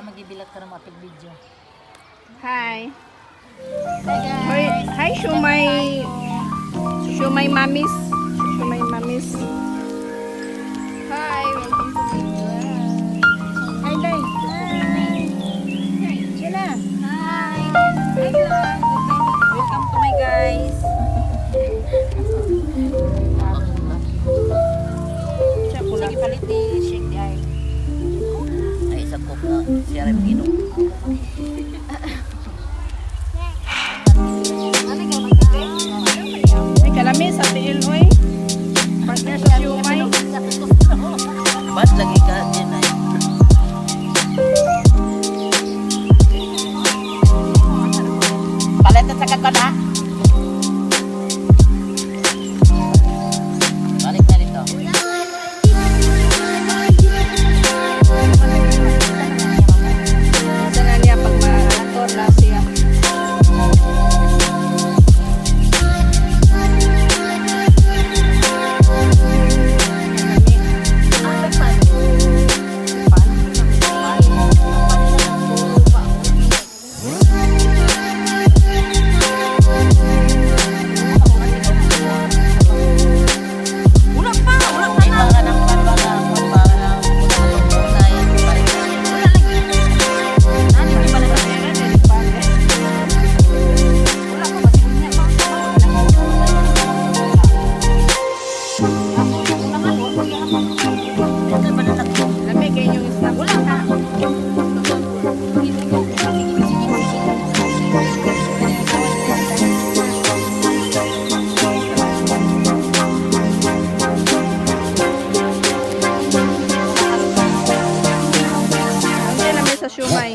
magibilat ka ng mapig video. Hi. Hi guys. Hi, Shumay. Shumay Mamis. Shumay Mamis. Hi, welcome to my vlog. Hi, Day. Hi. Sila. Hi. Hi vlog. Welcome to my guys. Sige palit ni shake the eye. Ay isa ko ka siya rin ginom. Ay, kalami sa tiil, oy. Partner sa Shumay. Ba't lagi ka din ay? Palit at sakad ka na? Balik na dito. Sana niya pag ma-tour na siya. Lamig kayo yung snack. Wala na. Ang namin sa Shumay.